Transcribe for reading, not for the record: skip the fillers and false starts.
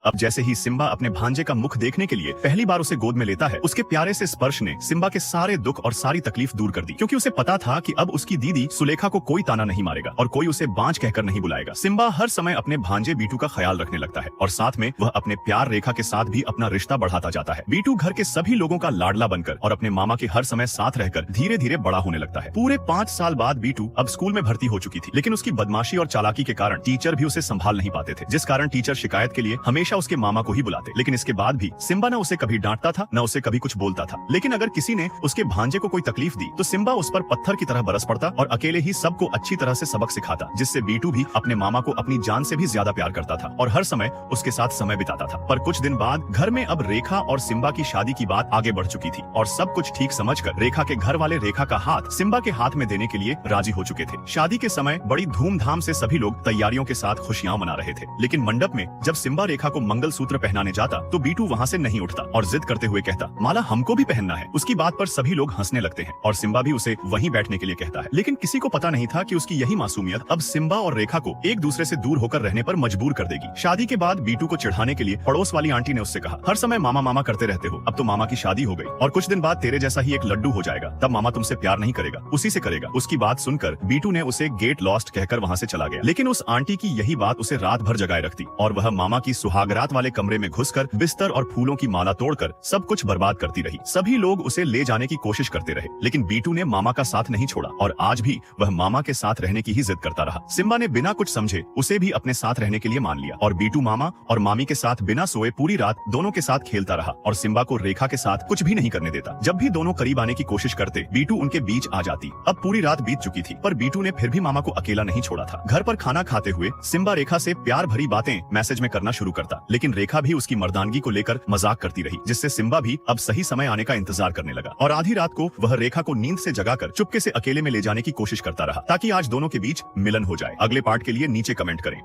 अब जैसे ही सिम्बा अपने भांजे का मुख देखने के लिए पहली बार उसे गोद में लेता है, उसके प्यारे से स्पर्श ने सिम्बा के सारे दुख और सारी तकलीफ दूर कर दी, क्योंकि उसे पता था कि अब उसकी दीदी सुलेखा को कोई ताना नहीं मारेगा और कोई उसे बांझ कहकर नहीं बुलाएगा। सिम्बा हर समय अपने भांजे बीटू का ख्याल रखने लगता है और साथ में वह अपने प्यार रेखा के साथ भी अपना रिश्ता बढ़ाता जाता है। बीटू घर के सभी लोगों का लाडला बनकर और अपने मामा के हर समय साथ रहकर धीरे धीरे बड़ा होने लगता है। पूरे 5 साल बाद बीटू अब स्कूल में भर्ती हो चुकी थी, लेकिन उसकी बदमाशी और चालाकी के कारण टीचर भी उसे संभाल नहीं पाते थे, जिस कारण टीचर शिकायत के लिए हमेशा उसके मामा को ही बुलाते। लेकिन इसके बाद भी सिम्बा न उसे कभी डांटता था, न उसे कभी कुछ बोलता था। लेकिन अगर किसी ने उसके भांजे को कोई तकलीफ दी तो सिम्बा उस पर पत्थर की तरह बरस पड़ता और अकेले ही सबको अच्छी तरह से सबक सिखाता, जिससे बीटू भी अपने मामा को अपनी जान से भी ज्यादा प्यार करता था और हर समय उसके साथ समय बिताता था। पर कुछ दिन बाद घर में अब रेखा और सिम्बा की शादी की बात आगे बढ़ चुकी थी और सब कुछ ठीक समझकर रेखा के घर वाले रेखा का हाथ सिम्बा के हाथ में देने के लिए राजी हो चुके थे। शादी के समय बड़ी धूमधाम से सभी लोग तैयारियों के साथ खुशियां मना रहे थे, लेकिन मंडप में जब सिम्बा रेखा को मंगलसूत्र पहनाने जाता तो बीटू वहाँ से नहीं उठता और जिद करते हुए कहता, माला हमको भी पहनना है। उसकी बात पर सभी लोग हंसने लगते हैं और सिम्बा भी उसे वहीं बैठने के लिए कहता है, लेकिन किसी को पता नहीं था कि उसकी यही मासूमियत अब सिम्बा और रेखा को एक दूसरे से दूर होकर रहने पर मजबूर कर देगी। शादी के बाद बीटू को चिढ़ाने के लिए पड़ोस वाली आंटी ने उससे कहा, हर समय मामा मामा करते रहते हो, अब तो मामा की शादी हो गई और कुछ दिन बाद तेरे जैसा ही एक लड्डू हो जाएगा, तब मामा तुमसे प्यार नहीं करेगा, उसी से करेगा। उसकी बात सुनकर बीटू ने उसे गेट लॉस्ट कहकर वहाँ से चला गया, लेकिन उस आंटी की यही बात उसे रात भर जगाए रखती और वह मामा की सुहागरात वाले कमरे में घुसकर बिस्तर और फूलों की माला तोड़कर सब कुछ बर्बाद करती रही। सभी लोग उसे ले जाने की कोशिश करते रहे, लेकिन बीटू ने मामा का साथ नहीं छोड़ा और आज भी वह मामा के साथ रहने की ही जिद करता रहा। सिम्बा ने बिना कुछ समझे उसे भी अपने साथ रहने के लिए मान लिया और बीटू मामा और मामी के साथ बिना सोए पूरी रात दोनों के साथ खेलता रहा और सिम्बा को रेखा के साथ कुछ भी नहीं करने देता। जब भी दोनों करीब आने की कोशिश करते, बीटू उनके बीच आ जाती। अब पूरी रात बीत चुकी थी, पर बीटू ने फिर भी मामा को अकेला नहीं छोड़ा था। घर पर खाना खाते हुए सिम्बा रेखा से प्यार भरी बातें मैसेज में करना शुरू करता, लेकिन रेखा भी उसकी मर्दानगी को लेकर मजाक करती रही, जिससे सिम्बा भी अब सही समय आने का इंतजार करने लगा और आधी रात को वह रेखा को नींद से जगाकर चुपके से अकेले में ले जाने की कोशिश करता रहा ताकि आज दोनों के बीच मिलन हो जाए। अगले पार्ट के लिए नीचे कमेंट करें।